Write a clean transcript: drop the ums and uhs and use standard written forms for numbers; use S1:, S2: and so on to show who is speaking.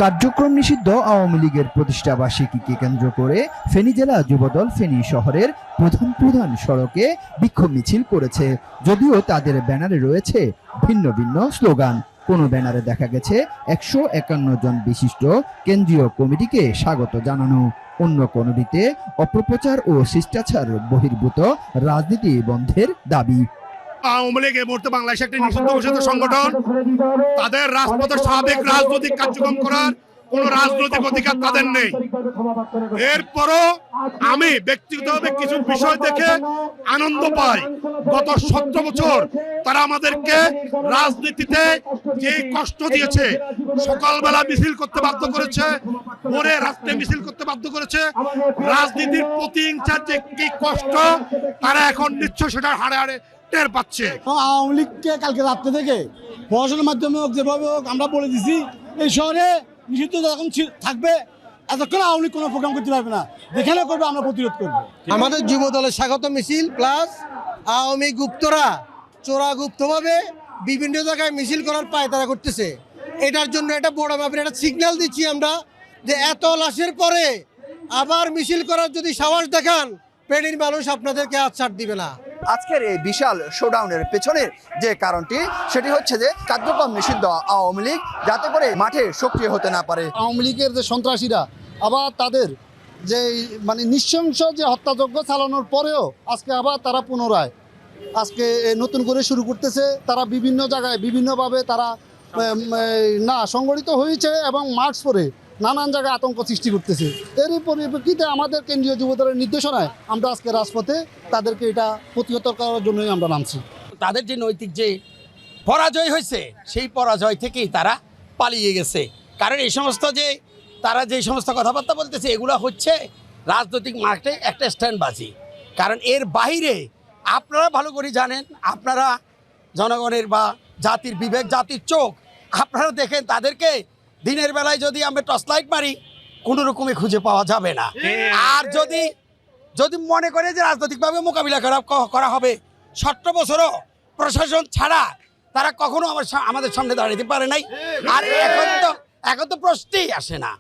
S1: কার্যক্রম নিষিদ্ধ আওয়ামী লীগের প্রতিষ্ঠাবার্ষিকীকে কেন্দ্র করে ফেনী জেলা যুবদল ফেনী শহরের প্রধান সড়কে বিক্ষোভ মিছিল করেছে। যদিও তাদের ব্যানারে রয়েছে ভিন্ন ভিন্ন স্লোগান। কোনো ব্যানারে দেখা গেছে 151 জন বিশিষ্ট কেন্দ্রীয় কমিটিকে স্বাগত জানানো, অন্য কোনোটিতে অপপ্রচার ও শিষ্টাচার বহির্ভূত রাজনীতি বন্ধের দাবি।
S2: আওয়ামী লীগ এই মুহূর্তে বাংলাদেশে একটি নিষিদ্ধ ঘোষিত সংগঠন। তাদের রাজপথে স্বাভাবিক রাজনৈতিক কার্যক্রম করার কোন রাজনৈতিক অধিকার তাদের নেই। এরপরও আমি ব্যক্তিগতভাবে কিছু বিষয় দেখে আনন্দ পাই। গত 17 বছর তারা আমাদেরকে রাজনীতিতে যে কষ্ট দিয়েছে, সকালবেলা মিছিল করতে বাধ্য করেছে, ভোরে রাত্রে মিছিল করতে বাধ্য করেছে, রাজনীতির প্রতিহিংসার যে কি কষ্ট তারা এখন নিশ্চয় সেটা হাড়ে হাড়ে টের পাচ্ছে।
S3: আওয়ামী লীগকে কালকে রাত্রে থেকে প্রশাসনের মাধ্যমে হোক, যেভাবে হোক, আমরা বলে দিছি এই শহরে নিষিদ্ধ যখন থাকবে এতক্ষণ আওয়ামী লীগ কোনো প্রোগ্রাম করতে পারবে না, যেখানে করবে আমরা প্রতিরোধ করবো।
S4: আমাদের যুব দলের স্বাগত মিছিল প্লাস আওয়ামী গুপ্তরা চোরাগুপ্তভাবে বিভিন্ন জায়গায় মিছিল করার পায়তারা করতেছে। এটার জন্য এটা বড় মাপের একটা সিগন্যাল দিচ্ছি আমরা যে এত লাশের পরে আবার মিছিল করার যদি সাহস দেখান, ফেনীর মানুষ আপনাদেরকে হাত ছাড় দিবে না।
S1: আজকের এই বিশাল শোডাউনের পেছনের যে কারণটি সেটি হচ্ছে যে কার্যক্রম নিষিদ্ধ আওয়ামী লীগ যাতে করে মাঠে সক্রিয় হতে না পারে।
S3: আওয়ামী লীগের যে সন্ত্রাসীরা আবার তাদের যে নৃশংস যে হত্যাযজ্ঞ চালানোর পরেও আজকে আবার তারা পুনরায় আজকে নতুন করে শুরু করতেছে। তারা বিভিন্ন জায়গায় বিভিন্নভাবে তারা সংগঠিত হয়েছে এবং মার্চ পরে নানান জায়গায় আতঙ্ক সৃষ্টি করতেছে। এরই পরিপ্রেক্ষিতে আমাদের কেন্দ্রীয় যুবদলের নির্দেশনায় আমরা আজকে রাজপথে তাদেরকে এটা প্রতিহত করার জন্যই আমরা নামছি।
S5: তাদের যে নৈতিক যে পরাজয় হয়েছে সেই পরাজয় থেকেই তারা পালিয়ে গেছে। কারণ এই সমস্ত যে তারা যে সমস্ত কথাবার্তা বলতেছে এগুলো হচ্ছে রাজনৈতিক মাঠে একটা স্ট্যান্ডবাজি। কারণ এর বাইরে আপনারা ভালো করে জানেন, আপনারা জনগণের বা জাতির বিবেক, জাতির চোখ, আপনারা দেখেন তাদেরকে দিনের বেলায় যদি আমরা টর্চ লাইট মারি কোনো রকমে খুঁজে পাওয়া যাবে না। আর যদি মনে করে যে রাজনৈতিকভাবে মোকাবিলা করা হবে, 17 বছরও প্রশাসন ছাড়া তারা কখনো আমাদের সামনে দাঁড়াতে পারে নাই। আর এখন তো প্রশ্নই আসে না।